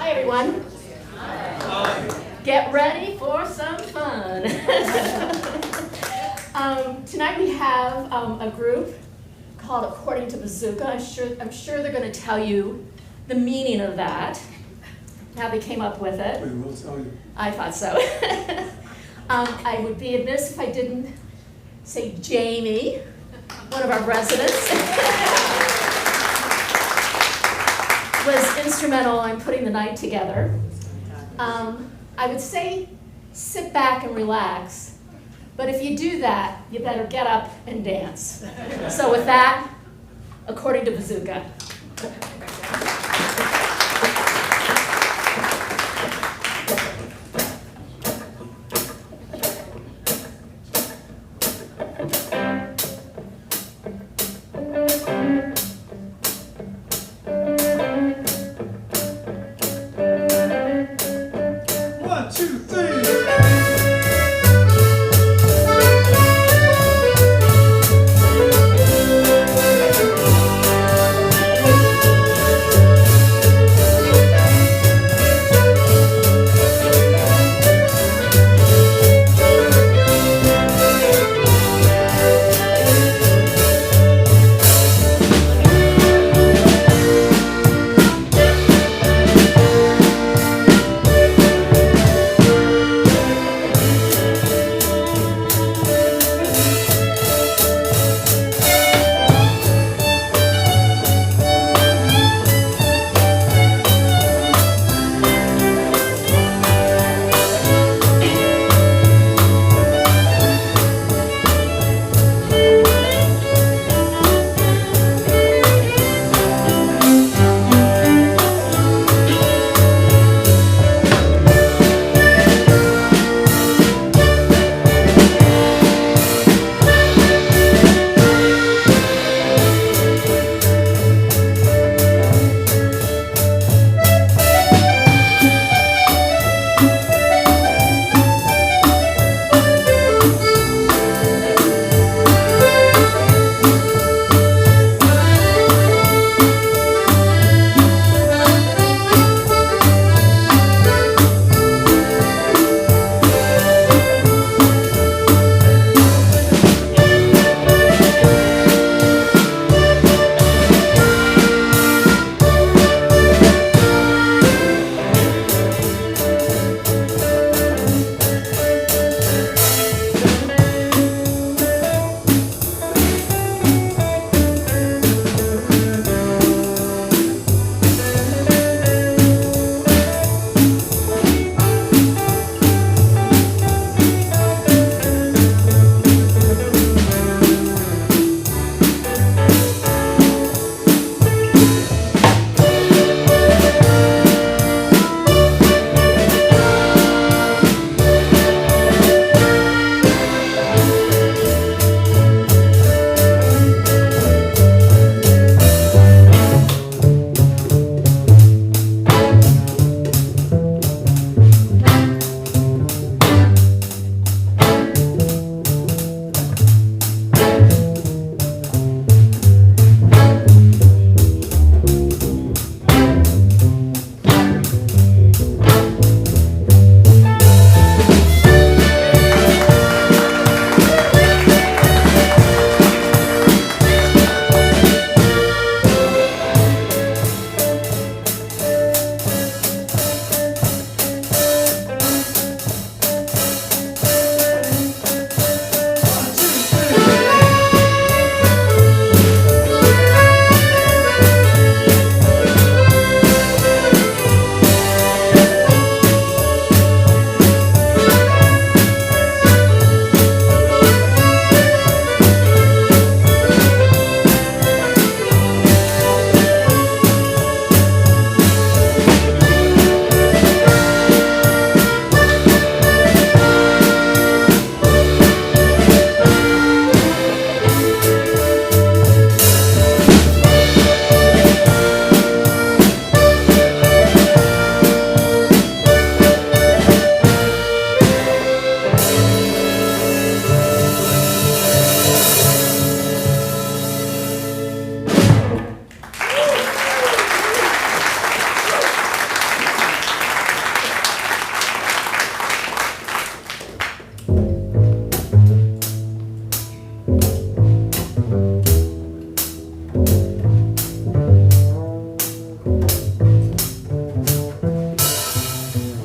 Hi, everyone. Get ready for some fun. Tonight we have a group called According to Bazooka. I'm sure they're going to tell you the meaning of that, how they came up with it. We will tell you. I thought so. I would be amiss if I didn't say Jamie, one of our residents, was instrumental in putting the night together. I would say sit back and relax, but if you do that, you better get up and dance. So with that, According to Bazooka. One, two, three.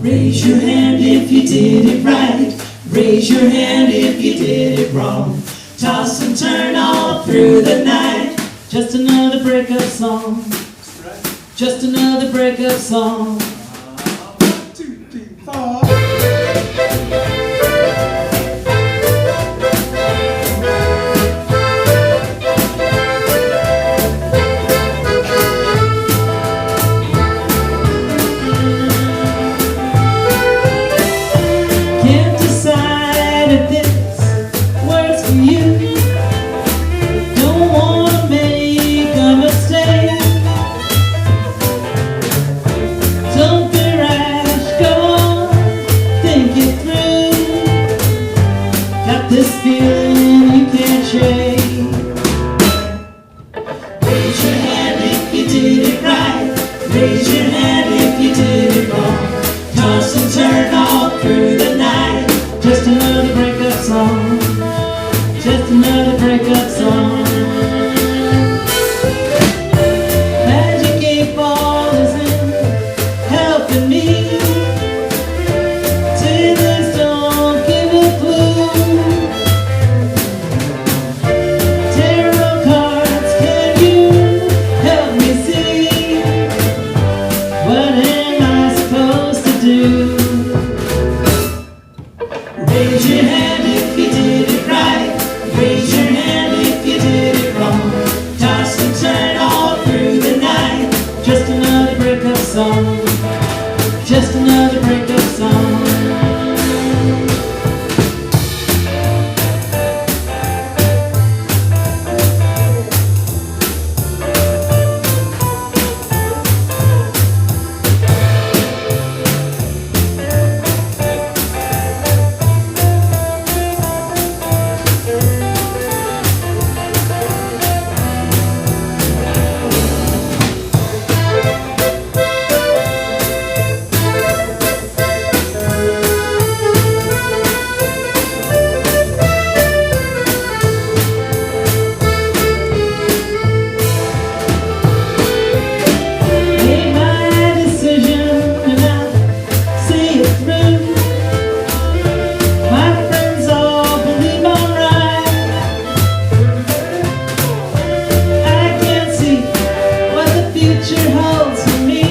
Raise your hand if you did it right. Raise your hand if you did it wrong. Toss and turn all through the night. Just another breakup song. Just another breakup song. 1, 2, 3, 4. Can't decide if this works for you. Don't wanna make a mistake. Don't be rash, go on, think it through. Got this feeling you can't shake. Raise your hand if you did it right. Raise your hand if you did it wrong. Toss and turn all through the night. Just another breakup song. Just another breakup song. Magic 8 Ball isn't helping me. Tailors don't give a clue. Tarot cards, can you help me see? What am I supposed to do? Raise your hand if you did it right. Raise your hand if you did it wrong. Toss and turn all through the night. Just another breakup song. Just another breakup song. Made my decision and I'll see it through. My friends all believe I'm right. I can't see what the future holds for me.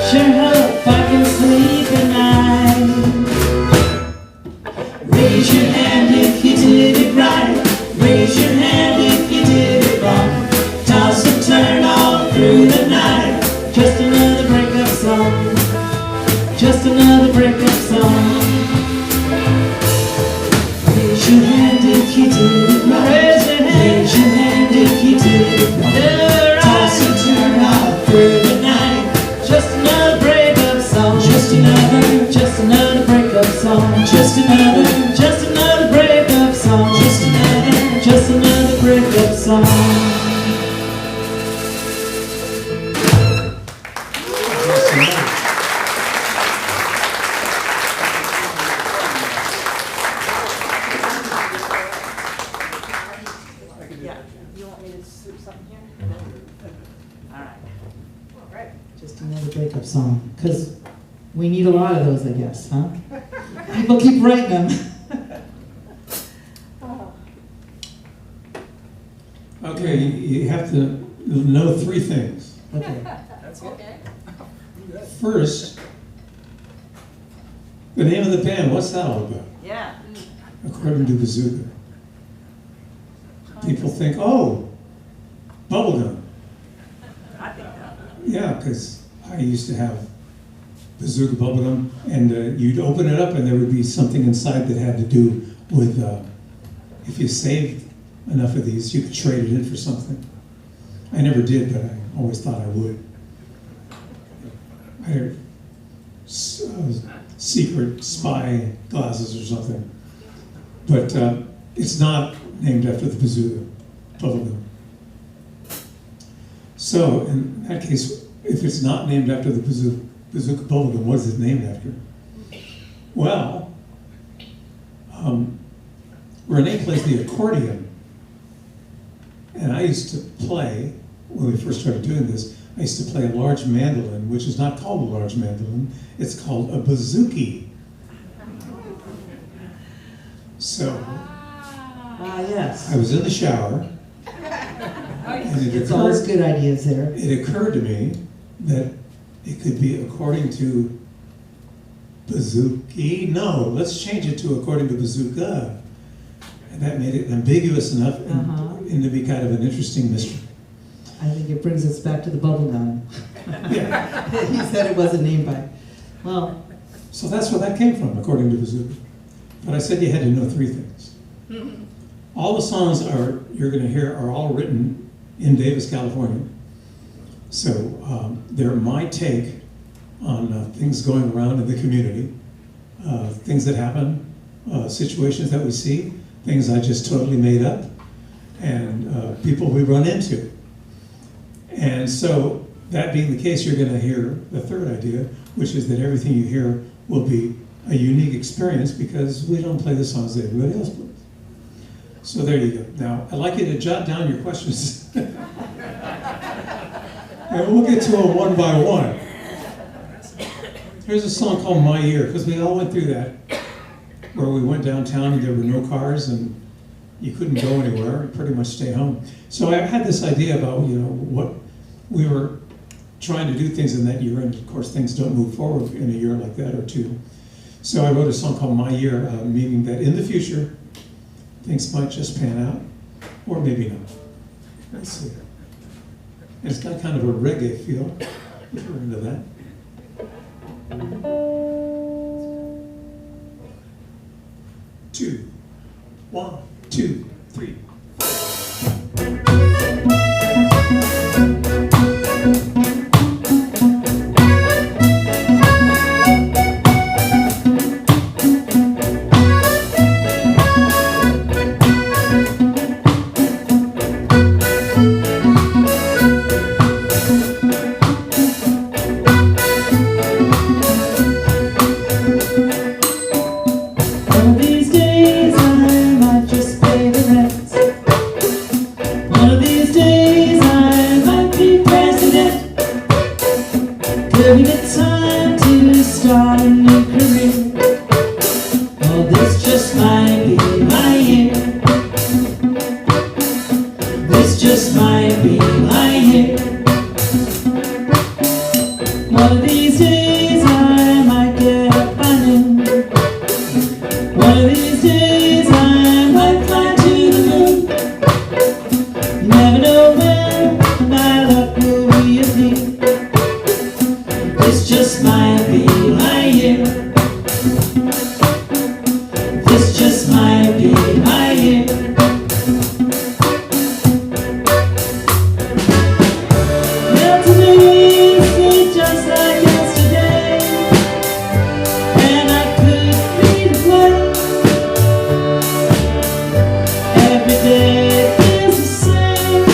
Sure hope I can sleep at night. Raise your hand if you did it right. Raise your hand if you did it wrong. Toss and turn all through the night. Just another breakup song. Just another breakup song. Raise your hand if you did it right. Raise your hand if you did it wrong. Toss and turn all through the night. Just another breakup song. Just another breakup song. Just another breakup song. Just another breakup song. Yeah, you want me to slip something here? All right. Just another breakup song, because we need a lot of those, I guess, huh? People keep writing them. Okay, you have to know 3 things. Okay. That's okay. First, the name of the band, what's that all about? Yeah. According to Bazooka. People think, oh, bubblegum. I think that. Yeah, because I used to have Bazooka bubblegum, and you'd open it up and there would be something inside that had to do with, if you saved enough of these, you could trade it in for something. I never did, but I always thought I would. I had secret spy glasses or something. But it's not named after the Bazooka bubblegum. So in that case, if it's not named after the Bazooka bubblegum, what is it named after? Well, Renee plays the accordion. And I used to play, when we first started doing this, I used to play a large mandolin, which is not called a large mandolin, it's called a bazooki. So Ah, yes. I was in the shower, and It's always good ideas there. it occurred to me that it could be according to bazooki. No, let's change it to according to bazooka. And that made it ambiguous enough and to be kind of an interesting mystery. I think it brings us back to the bubble gum. Yeah. He said it wasn't named by. Well, So that's where that came from, according to Bazooka. But I said you had to know three things. All the songs you're going to hear are all written in Davis, California. So they're my take on things going around in the community, things that happen, situations that we see, things I just totally made up, and people we run into. And so that being the case, you're going to hear the third idea, which is that everything you hear will be a unique experience because we don't play the songs that everybody else plays. So there you go. Now, I'd like you to jot down your questions. And we'll get to them one by one. Here's a song called My Year, because we all went through that, where we went downtown and there were no cars and you couldn't go anywhere, pretty much stay home. So I had this idea about, what we were trying to do things in that year, and of course things don't move forward in a year like that or two. So I wrote a song called My Year, meaning that in the future, things might just pan out, or maybe not. Let's see. It's got kind of a reggae feel, if you're into that. Two, 1, 2, 3. one of these days I might just pay the rent. One of these days I might be president. Giving it time to start a new career. Oh, this just might be my year. This just might be my year. One of these days I might get up by noon. One of these days I might fly to the moon. You never know when my luck will reappear. This just might be my year. This just might be my year. Well, today seems just like yesterday, and I could read a play. Every day feels the same.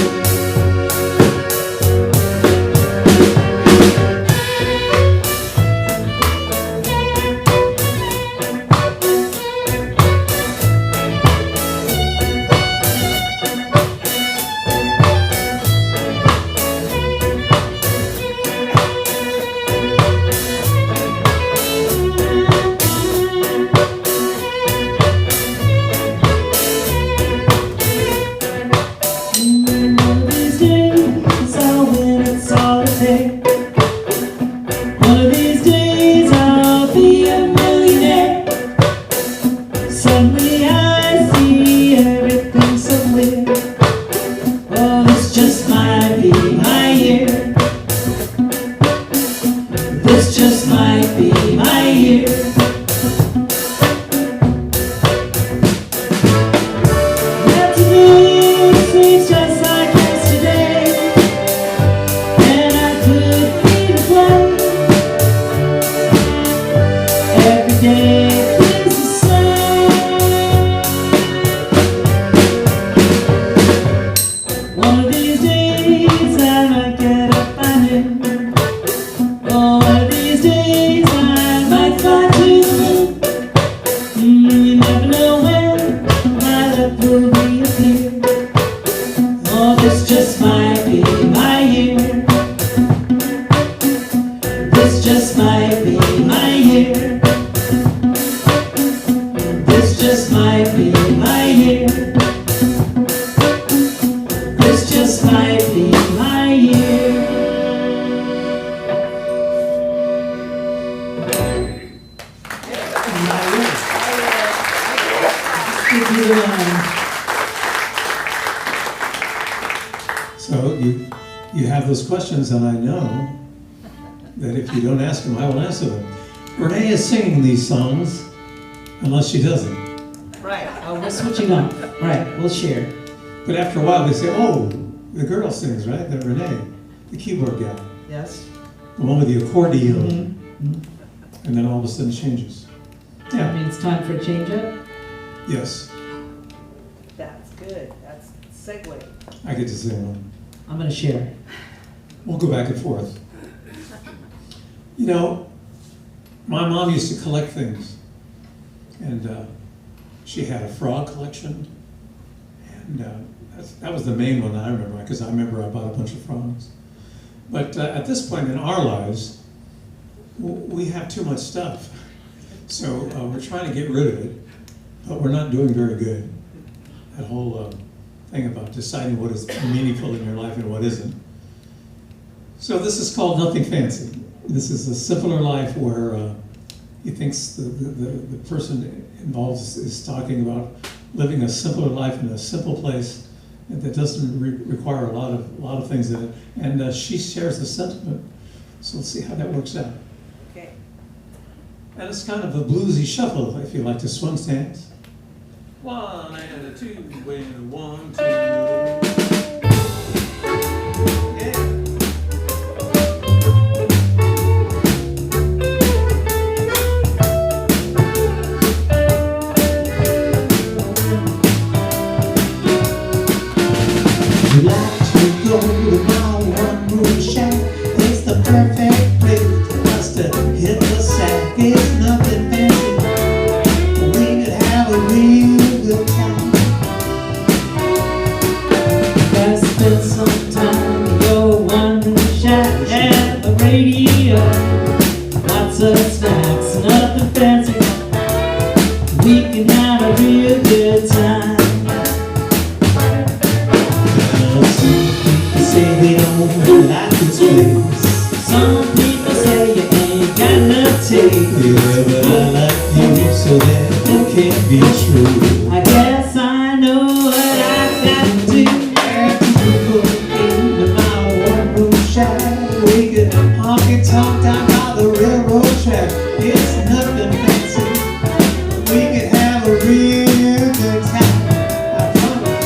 One of these days I'll win at solitaire. One of these days I'll be a millionaire. Suddenly I see everything so clear. Oh, this just might be my year. This just might be my year. Well, today seems just like yesterday, and I could read a play. Every day feels the same. One of these days I might get up by noon. Oh, one of these days I might fly to the everyone. So you have those questions, and I know that if you don't ask them, I will answer them. Renee is singing these songs, unless she doesn't. Right. Oh, we're switching up. Right, we'll share. But after a while, they say, "Oh, the girl sings, right? That Renee, the keyboard gal, Yes? the one with the accordion." Mhm. And then all of a sudden it changes. That Yeah. means time for a change up? Yes, That's good. That's segue. I get to sing one. I'm gonna share. We'll go back and forth. You know, my mom used to collect things, and she had a frog collection, and that was the main one I remember, because I remember I bought a bunch of frogs. But at this point in our lives, we have too much stuff, so we're trying to get rid of it, but we're not doing very good. That whole thing about deciding what is meaningful in your life and what isn't. So this is called Nothing Fancy. This is a simpler life where he thinks the person involved is talking about living a simpler life in a simple place that doesn't require a lot of things in it. And she shares the sentiment. So let's see how that works out. Okay. And it's kind of a bluesy shuffle if you like to swing stance. 1 and a 2 and a 1, 2. Yeah. You like to go to my one-room shack. It's the perfect place for us to hit the sack. It's nothing fancy. We could have a real good time. Gotta spend some time in your one-room shack. Have a radio, lots of snacks, nothing fancy. We can have a real good time. Say they don't like this place. Some people say you ain't got no taste. Yeah, but I like you, so that can't be true. I guess I know what I got to do. After you go into my one-room shack, we could honky tonk down by the railroad track. It's nothing fancy. We could have a real good time. I promise.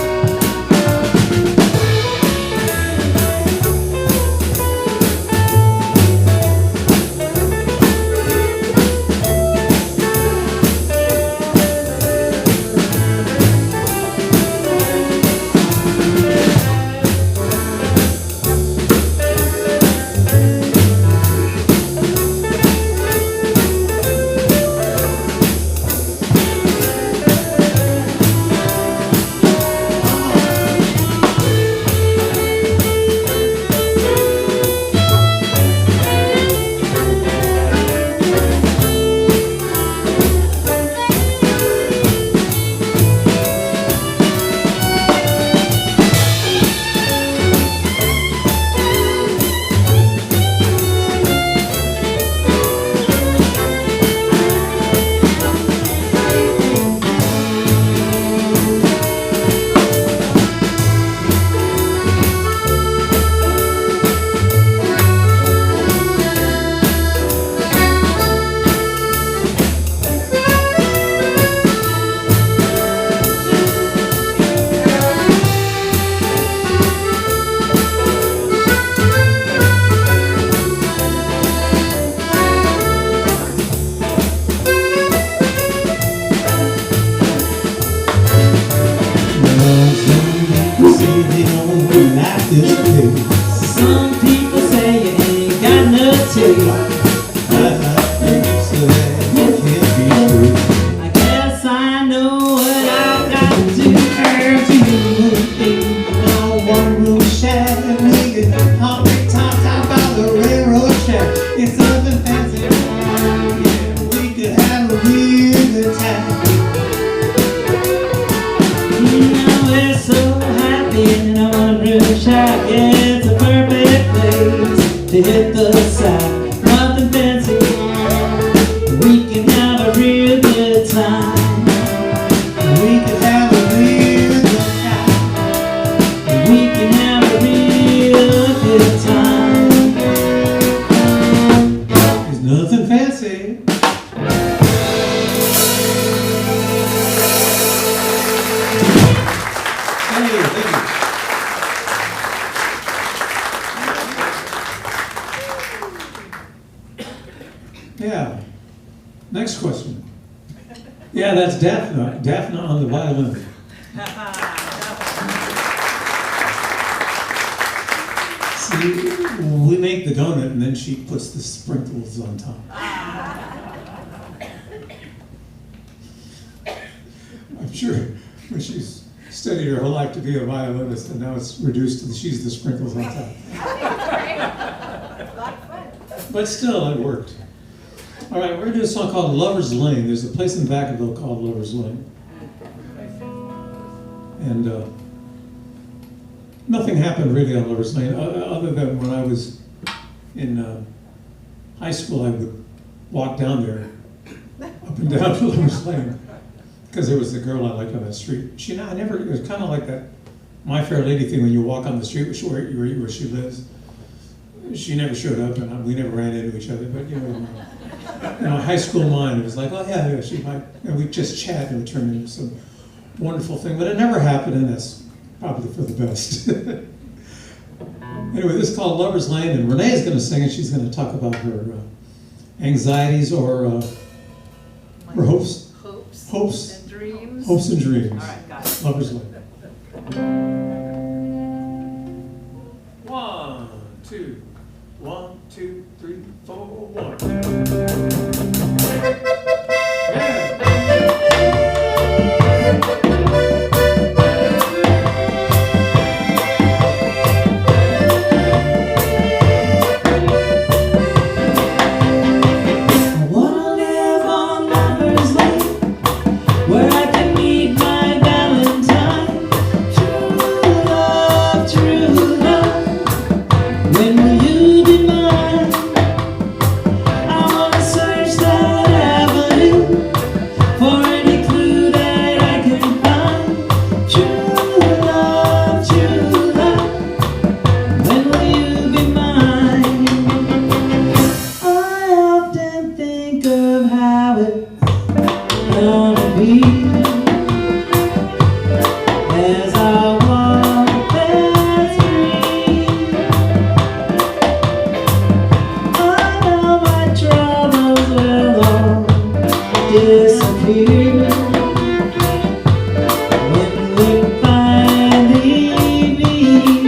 Some people say you ain't got no taste. I guess I know what I got to do. In my one-room shack, we could honky tonk down by the railroad track. It's nothing fancy. Yeah, we could have a real good time. Now we're so happy in our one-room shack. It's a perfect place to hit the sack. Nothing fancy. We can have a real good time. We can have a Yeah. Next question. Yeah, that's Daphne. Daphne on the violin. See, we make the donut and then she puts the sprinkles on top. I'm sure when she's studied her whole life to be a violinist and now it's reduced to she's the sprinkles on top. But still, it worked. All right, we're gonna do a song called Lover's Lane. There's a place in Vacaville called Lover's Lane. And nothing happened really on Lover's Lane, other than when I was in high school, I would walk down there, up and down to Lover's Lane, because there was a girl I liked on that street. It was kind of like that My Fair Lady thing when you walk on the street where she lives. She never showed up, and we never ran into each other. But in my high school mind, it was like, oh yeah, she might. And we just chat and it turned into some wonderful thing. But it never happened, and that's probably for the best. Anyway, this is called Lover's Lane, and Renee is going to sing it. She's going to talk about her anxieties or her hopes. Hopes and dreams. Hopes and dreams. All right, got it. Lover's Lane. 1, 2, 1, 2, 3, 4, 1. Yeah. I wanna live on Lover's Lane, where I can meet my Valentine. True love, when will you be mine? I wanna search that avenue for any clue that I can find. True love, when will you be mine? I often think of how it's gonna be as I walk that street. I know my troubles will all disappear when we finally meet.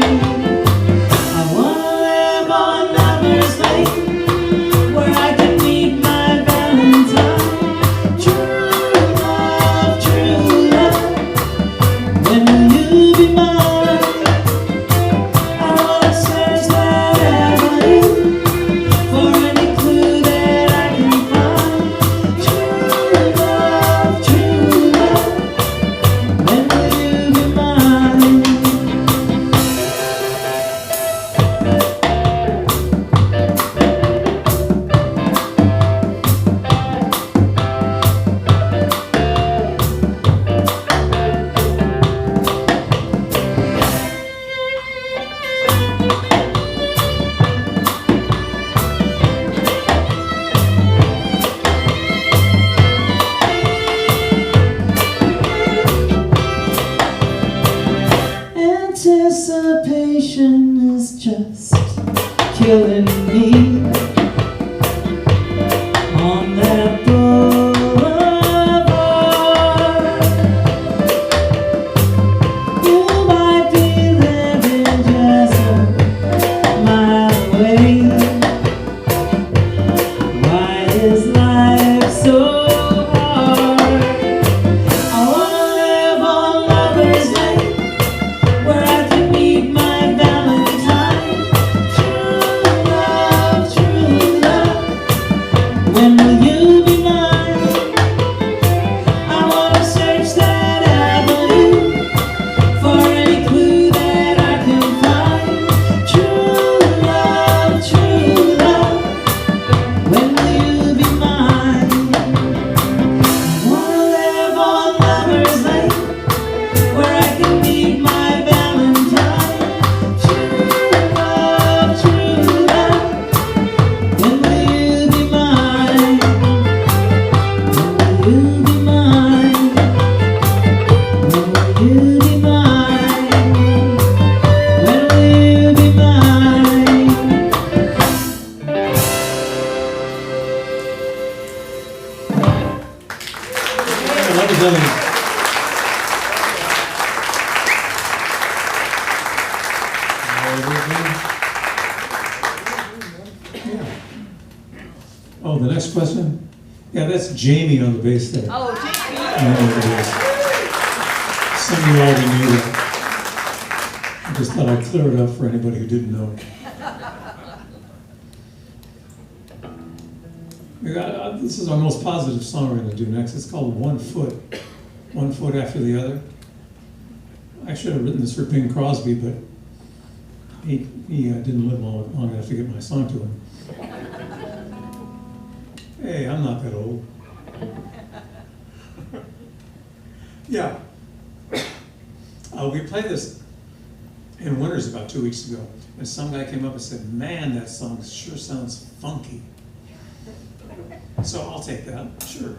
I wanna live on Lover's Lane, where I can meet my Valentine. True love, when will you be mine? I wanna search that avenue for any clue that I can find. True love, when will you be mine? Anticipation is just killing me on that boulevard. You might be living just a mile away. Why is life so hard? I wanna live on Lover's Lane, where I can meet my Valentine. True love, when will you be mine? I wanna search that avenue for any clue that I can find. True love, when will you be mine? Well done. Oh, the next question? Yeah, that's Jamie on the bass there. Oh, Jamie. On the bass. Some of you already knew that. I just thought I'd clear it up for anybody who didn't know. This is our most positive song we're going to do next. It's called One Foot. One foot after the other. I should have written this for Bing Crosby, but he didn't live long enough to get my song to him. Hey, I'm not that old. Yeah. We played this in Winters about 2 weeks ago, and some guy came up and said, "Man, that song sure sounds funky." So I'll take that, sure.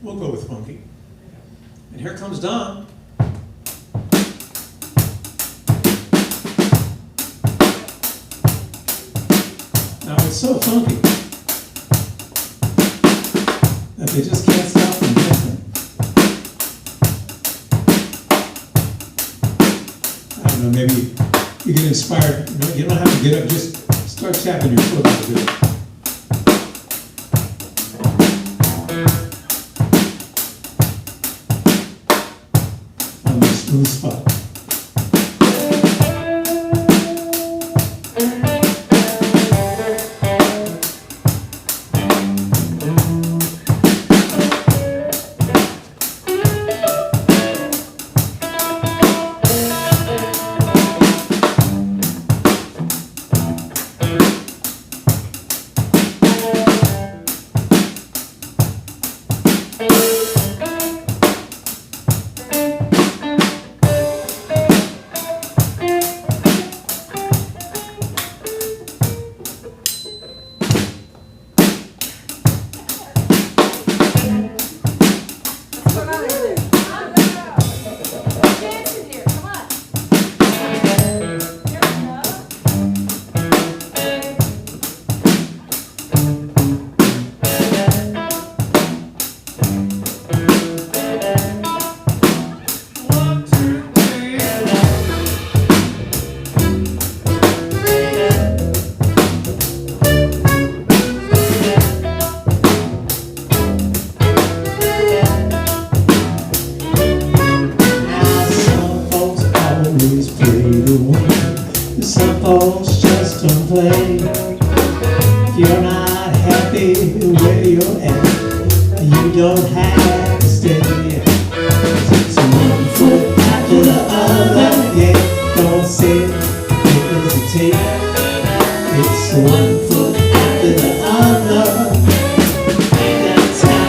We'll go with funky. And here comes Don. Now it's so funky that they just can't stop from dancing. I don't know, maybe you get inspired. You don't have to get up, just start tapping your foot a little bit. On the smooth spot. Some folks just don't play. If you're not happy where you're at, you don't have to stay. So one foot after the other, yeah, don't say it hesitate. It's one foot after the other. Ain't got time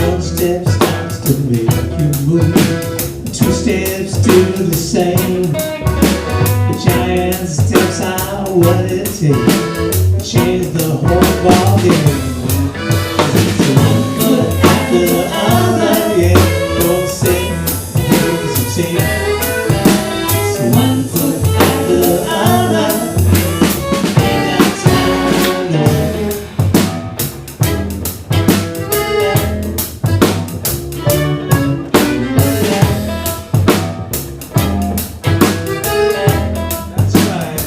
One step starts to make you move. 2 steps do the same. The giant steps are what it takes to change the whole ball game. It's one foot after the other, yeah. Don't say hesitate. It's one foot after the other. Ain't got time to wait. That's right.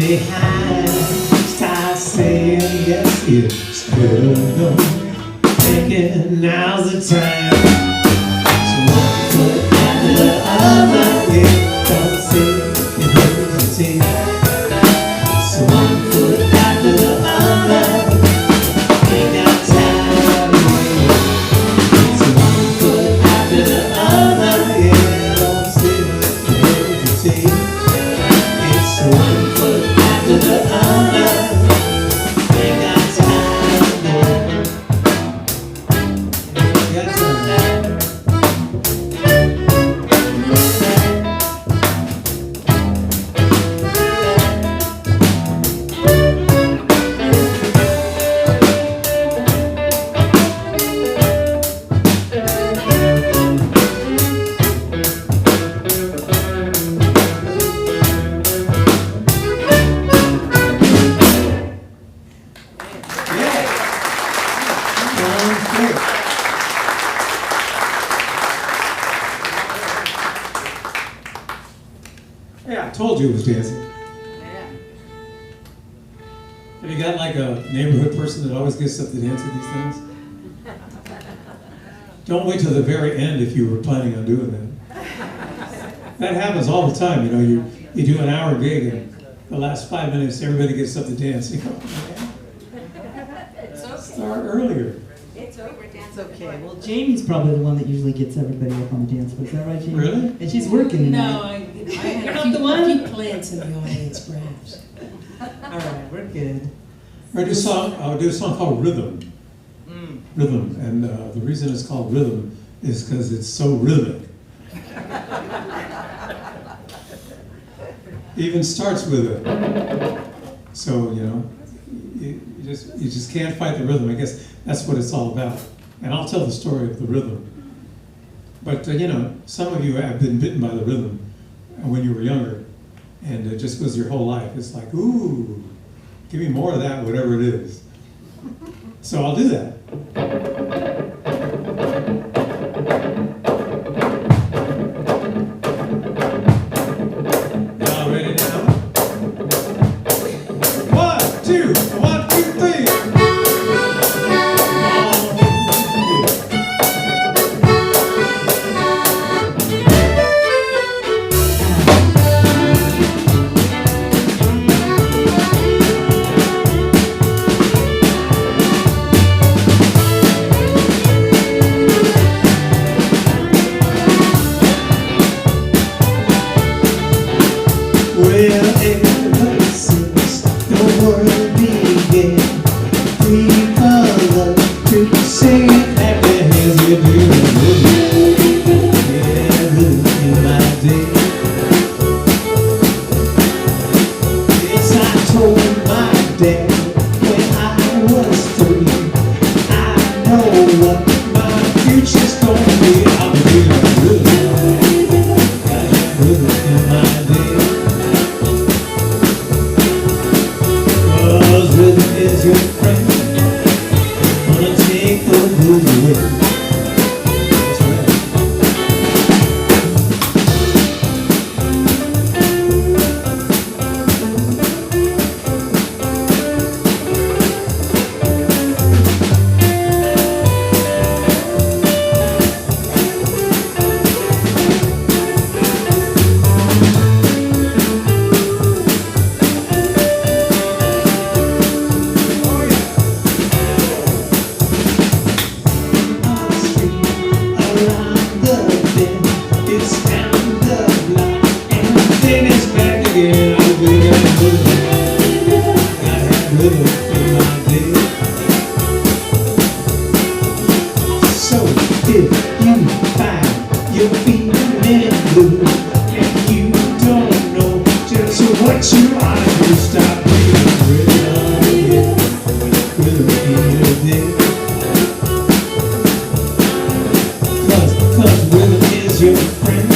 behind. Start saying yes, it's good. No, thinking now's the time. So one foot after the other, yeah, don't say it hesitates. So one foot after the other, ain't got time to wait. So one foot after the other, yeah, don't say it hesitates. It's one foot after the other, ain't got time to wait. Ain't got time. Yeah, I told you it was dancing. Yeah. Have you got like a neighborhood person that always gets up to dance at these things? Don't wait till the very end if you were planning on doing that. That happens all the time, you know, you do an hour gig and the last 5 minutes everybody gets up to dance. You go, man, start earlier. It's over, dance. It's okay. Well, Jamie's probably the one that usually gets everybody up on the dance floor. Is that right, Jamie? Really? And she's working No, tonight. I had You're a not few, the one? few plants in the audience, perhaps. All right, we're good. I'll do a song called Rhythm. Rhythm, and the reason it's called Rhythm is because it's so rhythmic. Even starts with it. So, you know, you just can't fight the rhythm. I guess that's what it's all about. And I'll tell the story of the rhythm. But, you know, some of you have been bitten by the rhythm when you were younger, and it just goes your whole life. It's like, ooh, give me more of that, whatever it is. So I'll do that. Y'all ready now? 1, 2, 1, 2, 3. Well, ever since the world began, people to say that their hands will do in my day. Yes, I told my dad when I was 3, I know what my future's gonna be. I'll be like rhythm in my day. Cause rhythm is your friend, gonna take the blues away. That's right. Around the bend, it's down the block, and then it's back again. I'll be that rhythm. Gotta have rhythm in my day. So if you find you're feeling blue, and you don't know just what you ought to do, stop playing rhythm, yeah. Rhythm in your day. Cause rhythm is your friend.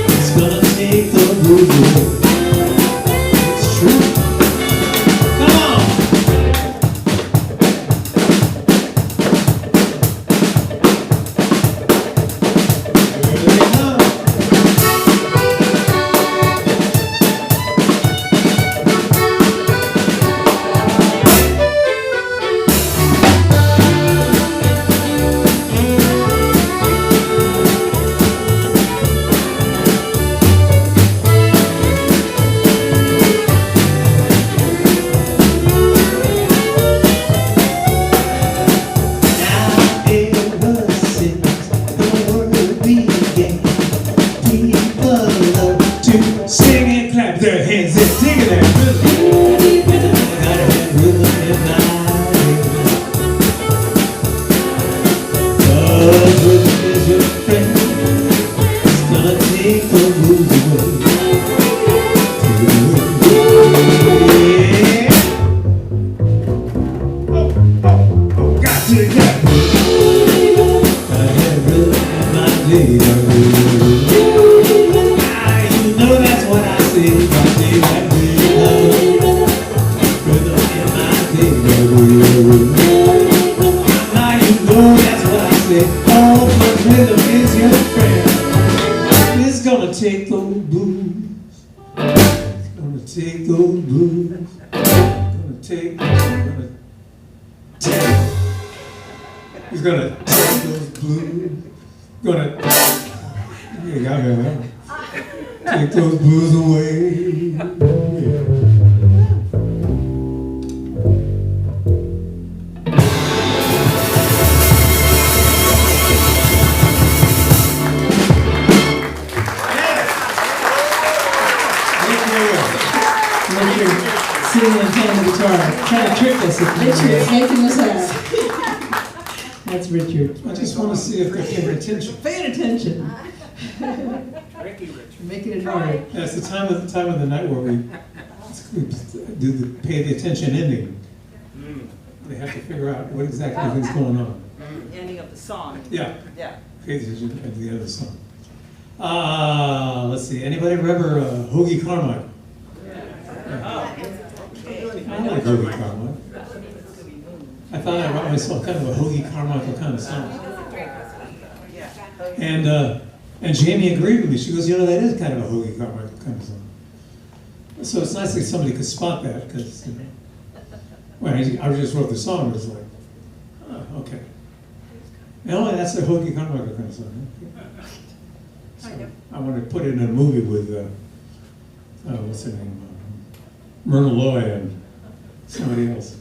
It's gonna take the blues away. It's true. Come on. Here they come. blues. He's gonna take those blues. He's gonna take those blues. You got me, man. Take those blues away. Yeah. Singing and playing the guitar, trying to trick us. Richard's making us laugh. That's Richard. I just want to see if they're paying attention. Paying attention. Making it hard. Yeah, it's the time of the night where we do the pay the attention ending. They have to figure out what exactly is going on. Ending of the song. Yeah, Yeah. pay the attention at the end of the song. Let's see. Anybody remember Hoagie Carmichael? I like Hoagie Carmichael. I thought I wrote myself kind of a Hoagie Carmichael kind of song. And Jamie agreed with me. She goes, you know, that is kind of a Hoagie Carmichael kind of song. So it's nice that somebody could spot that, because when I just wrote the song, it was like, oh, okay. No, that's a Hoagie Carmichael kind of song. So I want to put it in a movie with, what's her name? Myrna Loy and somebody else.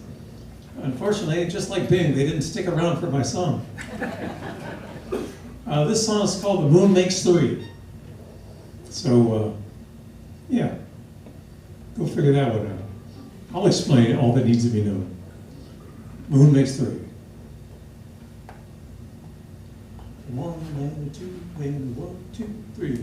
Unfortunately, just like Bing, they didn't stick around for my song. This song is called The Moon Makes Three. So, yeah, go figure that one out. I'll explain all that needs to be known. Moon makes three. One and two, and 1, 2, 3.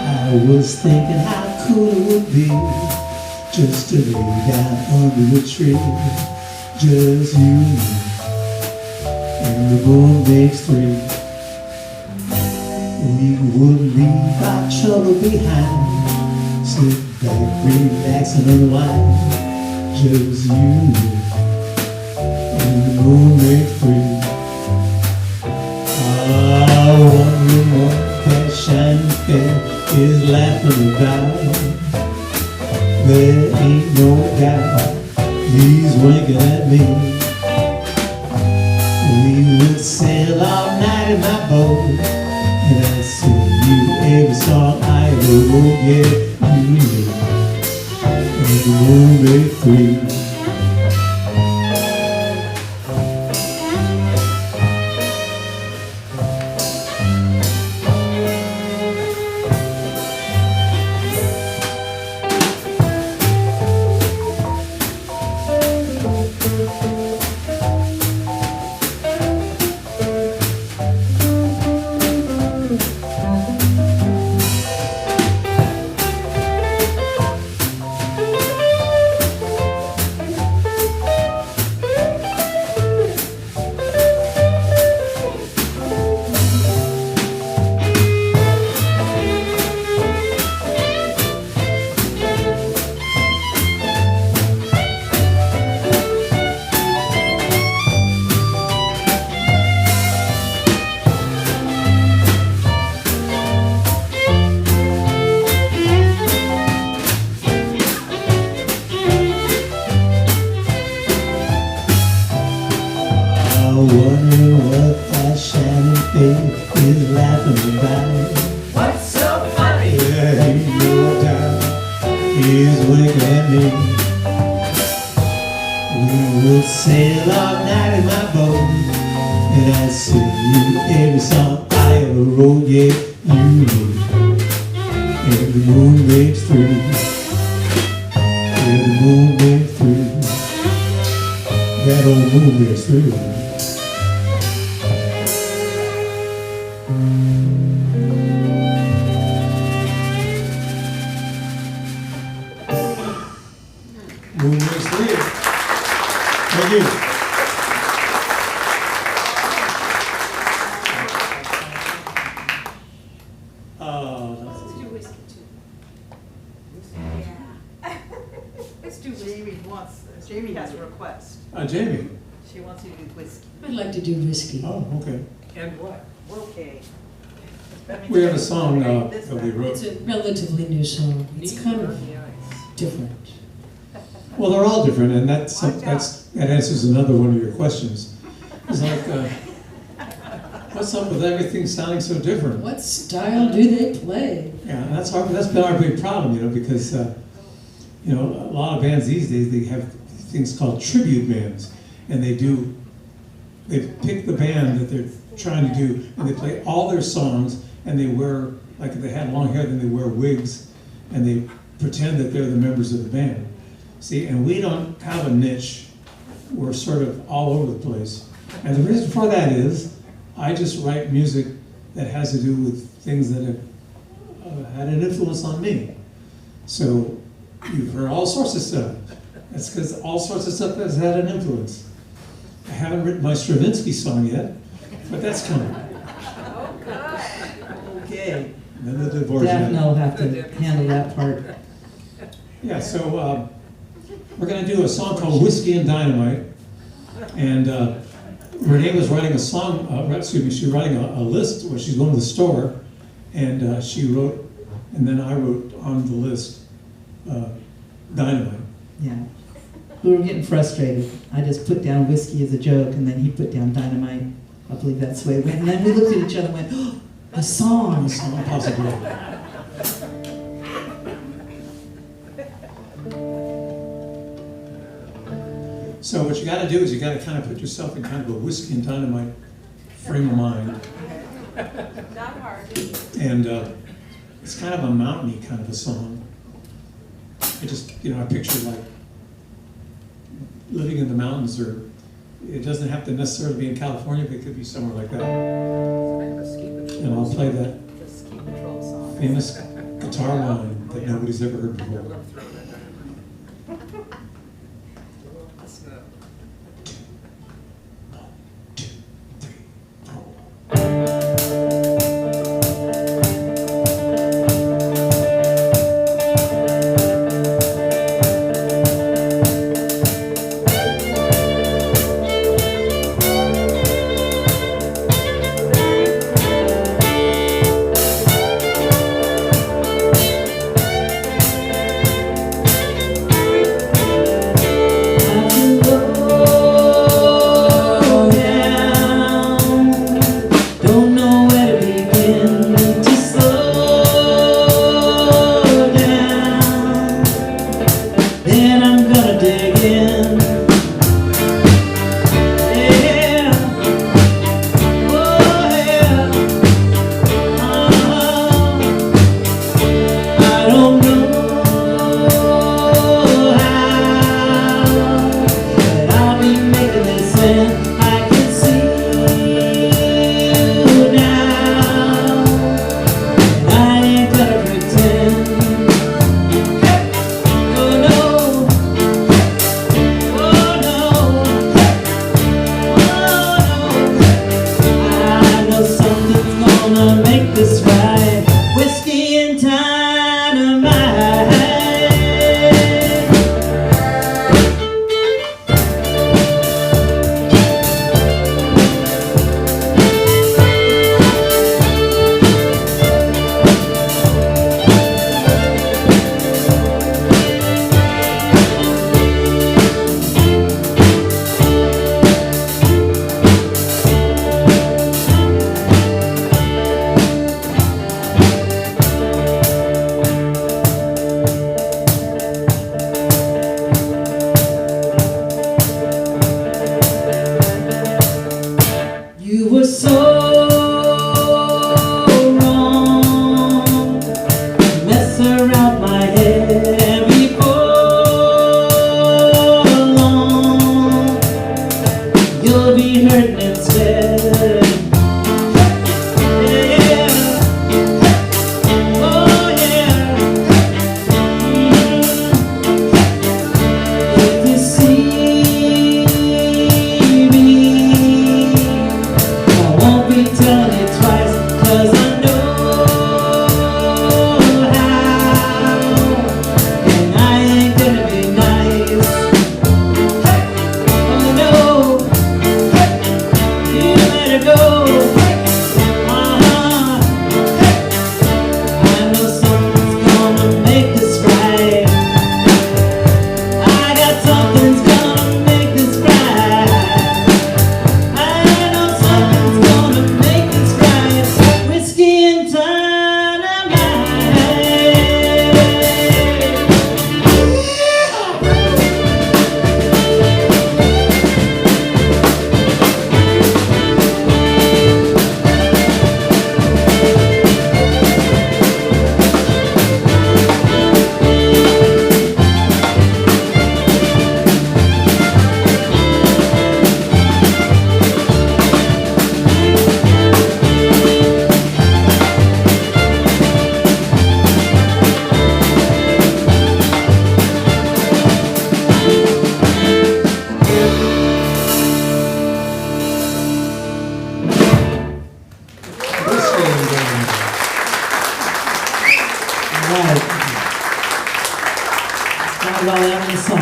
I was thinking how cool it would be just to lay down under a tree, just you and the moon makes three. We would leave our trouble behind, sit back, relax and unwind, just you and the moon makes three. I wonder what that shiny face is laughing about. There ain't no doubt he's winking at me. We would sail all night in my boat, and I'd sing you every song I ever wrote. Yeah, you know, and the moon made three. Wondering what that shining face is laughing about. What's so funny? There ain't no doubt he's winking at me. We would sail all night in my boat, and I'd sing you every song I ever wrote. Yeah, you know, and the moon makes three. Yeah, the moon makes three. That old moon makes three. Moon makes three. Thank you. do Jamie has a request. Jamie. She wants you to do whiskey. I'd like to do whiskey. Oh, okay. And what? Okay. We have a song This that we one. wrote. It's a relatively new song. It's kind of different. Well, they're all different, and that answers another one of your questions. It's like, what's up with everything sounding so different? What style do they play? Yeah, and that's been our big problem, you know, because you know, a lot of bands these days, they have things called tribute bands, and they pick the band that they're trying to do, and they play all their songs, and they wear, like if they had long hair, then they wear wigs, and they pretend that they're the members of the band. See, and we don't have a niche. We're sort of all over the place. And the reason for that is, I just write music that has to do with things that have had an influence on me. So you've heard all sorts of stuff. That's because all sorts of stuff has had an influence. I haven't written my Stravinsky song yet, but that's coming. Okay. And then the divorce. Daphne will have to handle that part. Yeah, so we're going to do a song called Whiskey and Dynamite. And Renee was writing a song, she was writing a list where she's going to the store, and she wrote, and then I wrote on the list, Dynamite. Yeah. We were getting frustrated. I just put down whiskey as a joke, and then he put down dynamite. I believe that's the way it went. And then we looked at each other and went, oh, a song. A song, possibly. So what you got to do is you got to kind of put yourself in kind of a whiskey and dynamite frame of mind. Not hard. And it's kind of a mountainy kind of a song. I just, you know, I picture like living in the mountains, or it doesn't have to necessarily be in California, but it could be somewhere like that. And I'll play that The ski patrol song. famous guitar line that nobody's ever heard before.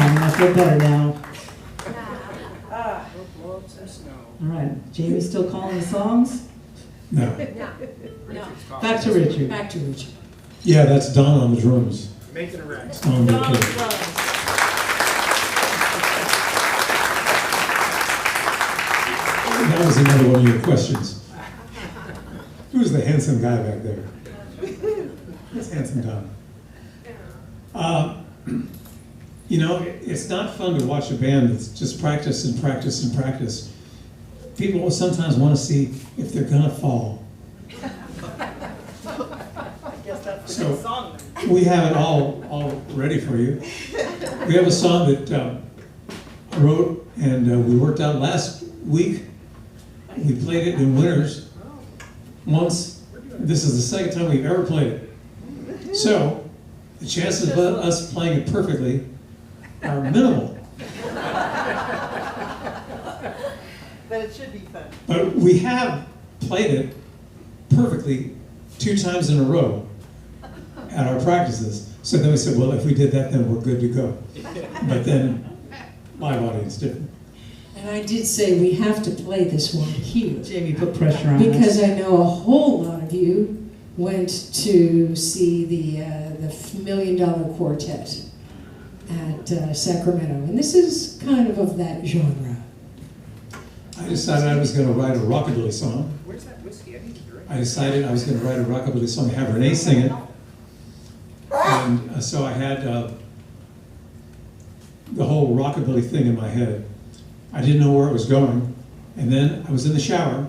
fine. I feel better now. Ah, Blow up some snow. All right. Jamie's still calling the songs? No. Richard's calling. Back to Richard. Back to Richard. Yeah, that's Don on the drums. Making a wreck. On the Don keyboard. drums. That was another one of your questions. Who's the handsome guy back there? That's handsome Don. You know, it's not fun to watch a band that's just practice and practice and practice. People will sometimes want to see if they're gonna fall. I guess that's the So- next song then. We have it all ready for you. We have a song that I wrote and we worked out last week. We played it in Winners once. This is the second time we've ever played it. So the chances of us playing it perfectly are minimal. But it should be fun. But we have played it perfectly 2 times in a row at our practices. So then we said, well, if we did that, then we're good to go. But then live audience different. And I did say we have to play this one here. Jamie put pressure on us. Because I know a whole lot of you went to see the $1 Million Quartet at Sacramento. And this is kind of that genre. I decided I was going to write a rockabilly song. Where's that whiskey? I need to drink. I decided I was going to write a rockabilly song, have Renee sing it. And so I had the whole rockabilly thing in my head. I didn't know where it was going. And then I was in the shower,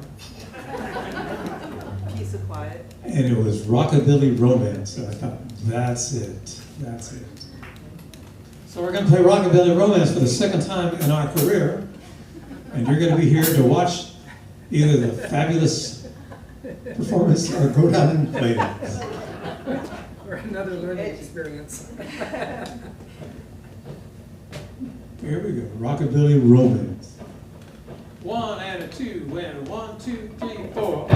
Peace of quiet. and it was Rockabilly Romance. And I thought, that's it. That's it. So we're going to play Rockabilly Romance for the second time in our career. And you're going to be here to watch either the fabulous performance or go down and play it. Or another learning experience. Here we go, Rockabilly Romance. 1 and a 2 and 1, 2, 3, 4.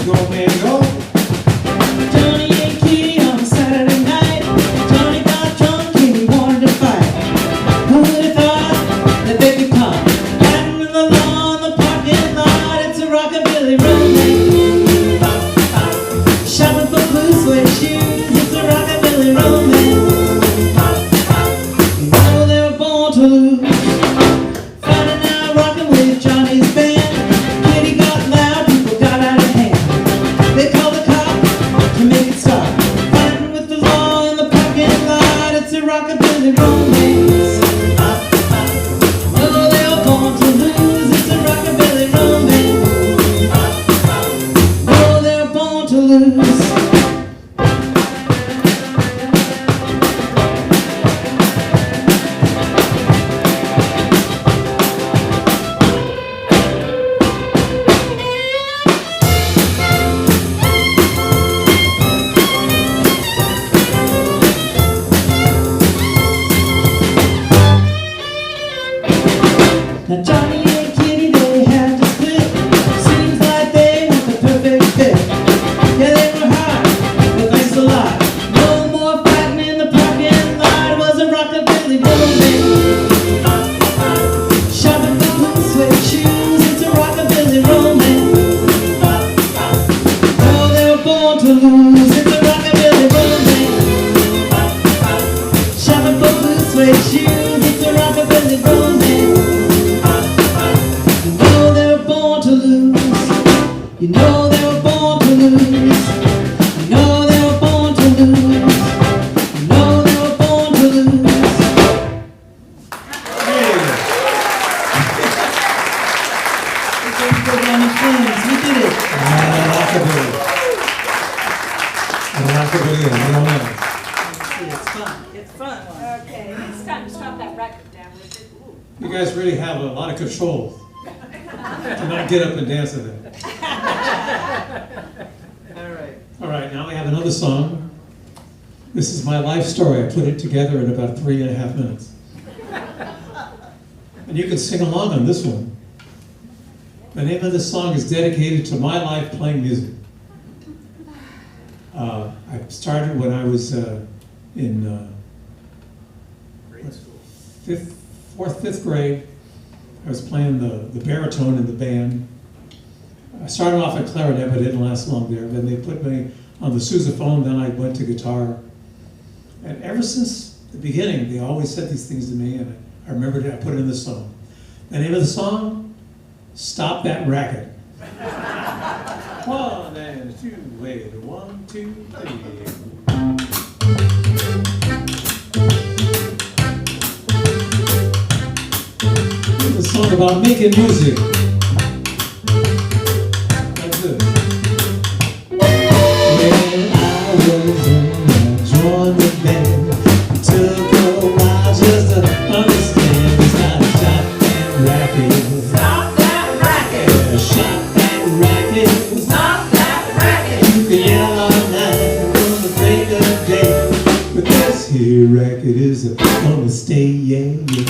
Go man, go. Johnny and Kitty on Saturday night. Johnny got drunk and he wanted to fight. Who would have thought that they could come? Riding in the lawn, the parking lot. It's a rockabilly romance. Shopping for blue suede shoes. It's a rockabilly romance. You know they were born to lose. Finding out rocking with Johnny's band. Kitty got loud, people got out of hand. They called the cop to make it stop. Fighting with the law in the parking lot. It's a rockabilly romance. Oh, they were born to lose. It's a rockabilly romance. Oh, they were born to lose. Now Johnny and Kitty, they had to split. Seems like they weren't the perfect fit. Yeah, they were hot, but thanks a lot. No more fighting in the parking lot. It was a rockabilly romance. Shopping for blue suede shoes. It's a rockabilly romance. Oh, they were born to lose. It's a rockabilly romance. Shopping for blue suede shoes. It's a rockabilly romance. You know they were born to lose. You know they were born to lose. You know they were born to lose. You know they were born to lose. Hey. We're going to go down in flames. We did it. Rockabilly. Rockabilly and Romance. It's fun. It's fun. Okay, it's time to stop that record down, Richard. You guys really have a lot of control to not get up and dance with it. All right. All right, now we have another song. This is my life story. I put it together in about 3.5 minutes. And you can sing along on this one. The name of the song is dedicated to my life playing music. I started when I was in fifth grade. I was playing the baritone in the band. I started off at clarinet, but it didn't last long there. Then they put me on the sousaphone, then I went to guitar. And ever since the beginning, they always said these things to me, and I remembered it, I put it in the song. The name of the song, Stop That Racket. 1 and 2, wait, 1, 2, 3. It's a song about making music. That's it. When I was young, I joined the band. It took a while just to understand. It's not a shot that racket. Stop that racket. Yeah, shot that racket. Stop that racket. You can yell all night from the break of day, But this here racket is gonna stay, yeah, yeah.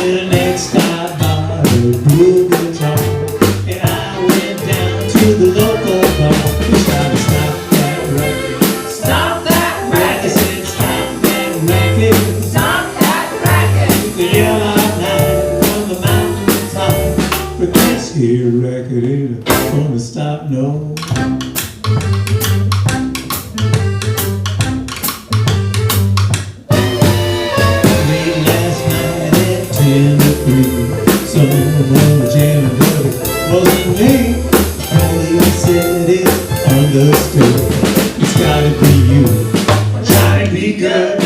the next stop bought a blue guitar, and I went down to the local bar. We tried to stop that racket. Stop that racket. I said stop that racket. Stop that racket. You can yell all night from the mountaintop, But this here racket ain't gonna stop, no. late last night at 10 to 3. Someone was jamming, but it wasn't me. Police said it understood. It's gotta be you. Try to be good.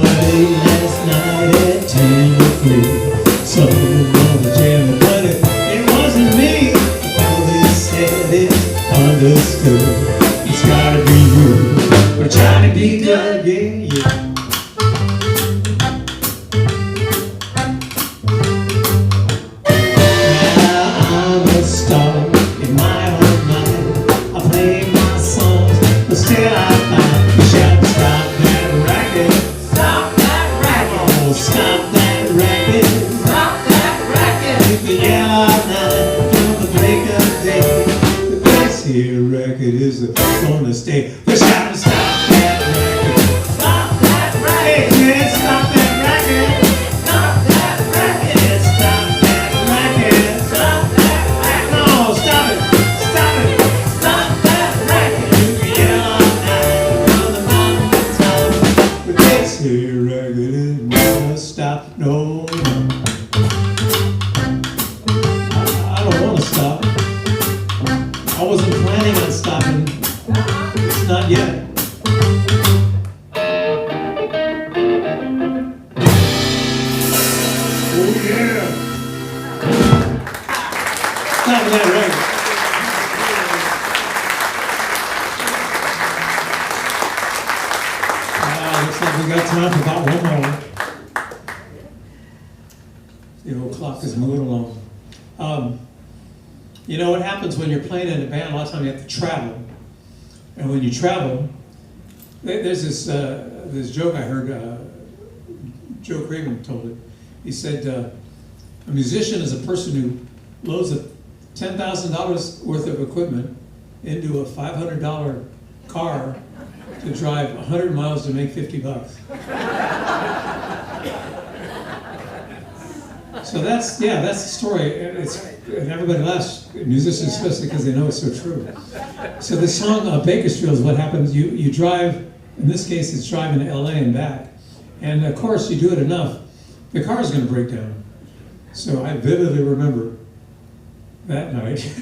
Late last night at 10 to 3. Someone was jamming, but it wasn't me. Police said it understood. It's gotta be you. We're trying to be good, yeah, yeah. Now I'm a star in my own mind. I play my songs, but still I find you shout stop that racket. Stop that racket. Oh, stop that racket. Stop that racket. You can yell all night till the break of day. But this here racket is gonna stay. The shout stop that racket. Stop that racket. Yeah, stop that racket. Stop that racket. Stop that racket. Stop that racket. No, stop it. Stop it. Stop that racket. You can yell all night from the mountaintop. But this here racket is gonna stop, no. I don't wanna stop. I wasn't planning on stopping. It's not yet. Oh yeah. Stop that racket. Looks like we got time for about one more. The old clock is moving along. You know what happens when you're playing in a band? A lot of times you have to travel, and when you travel, there's this joke I heard. Joe Craven told it. He said, "A musician is a person who loads a $10,000 worth of equipment into a $500 car to drive 100 miles to make $50." So that's the story. And everybody laughs, musicians especially, because they know it's so true. So the song Bakersfield is what happens. You drive, in this case it's driving to LA and back. And of course you do it enough, the car is going to break down. So I vividly remember that night,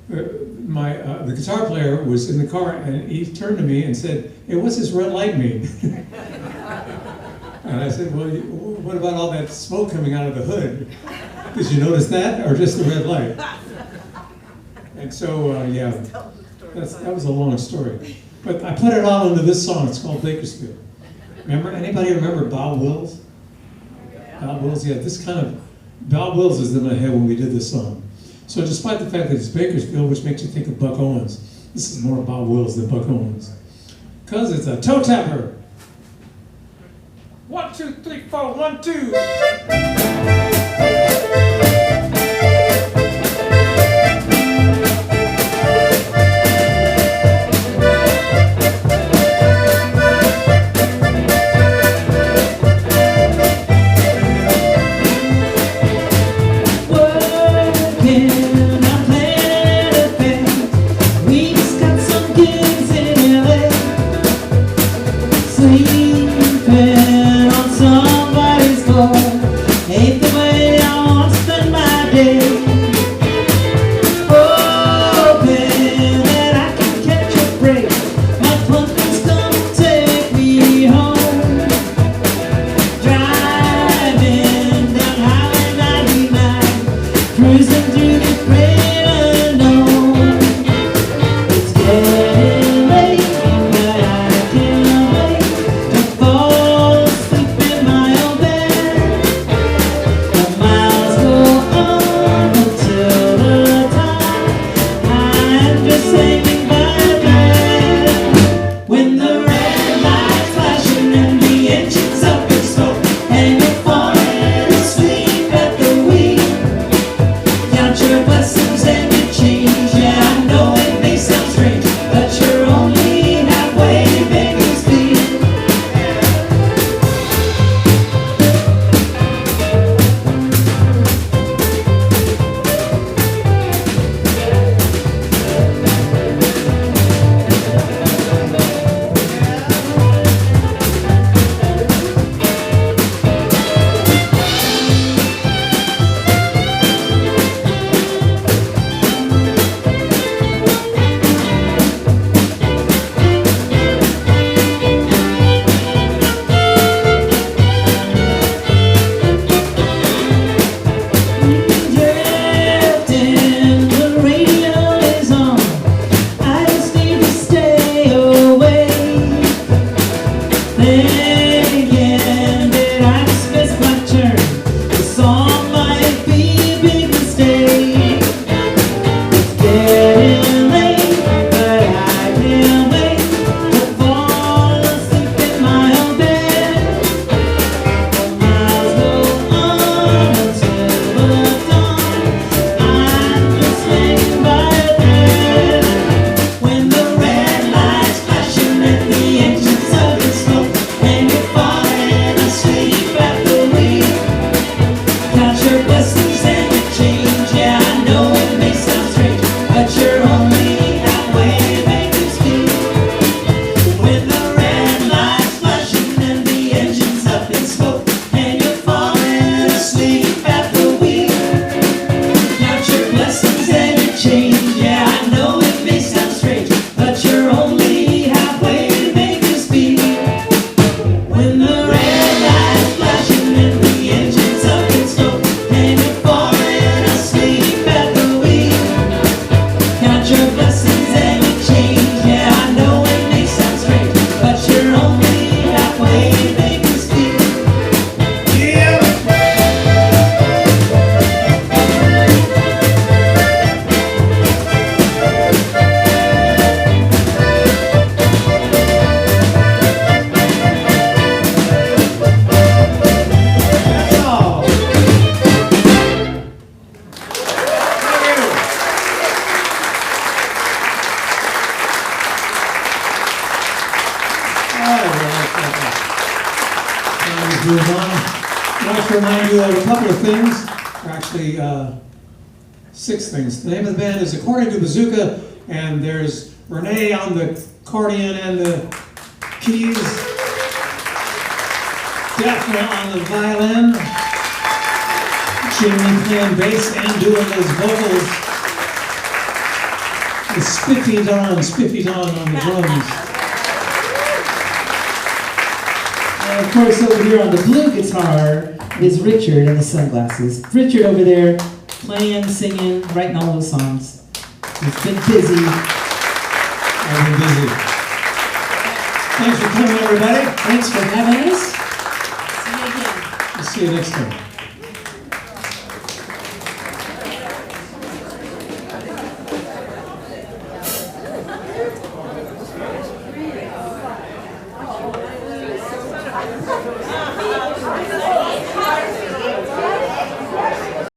the guitar player was in the car and he turned to me and said, "Hey, what's this red light mean?" And I said, "Well, what about all that smoke coming out of the hood? Did you notice that, or just the red light?" And so, yeah, that was a long story. But I put it all into this song. It's called Bakersfield. Anybody remember Bob Wills? Bob Wills, yeah, Bob Wills is in my head when we did this song. So despite the fact that it's Bakersfield, which makes you think of Buck Owens, this is more Bob Wills than Buck Owens. Because it's a toe tapper. 1, 2, 3, 4, 1, 2. I'd like to remind you of a couple of things, or actually 6 things. The name of the band is According to Bazooka, and there's Renee on the accordion and the keys, Daphne on the violin, Jimmy playing bass and doing those vocals, the Spiffy Don on the drums. And of course, over here on the blue guitar is Richard in the sunglasses. Richard over there playing, singing, writing all those songs. He's been busy. I've been busy. Thanks for coming, everybody. Thanks for having us. See you again. We'll see you next time.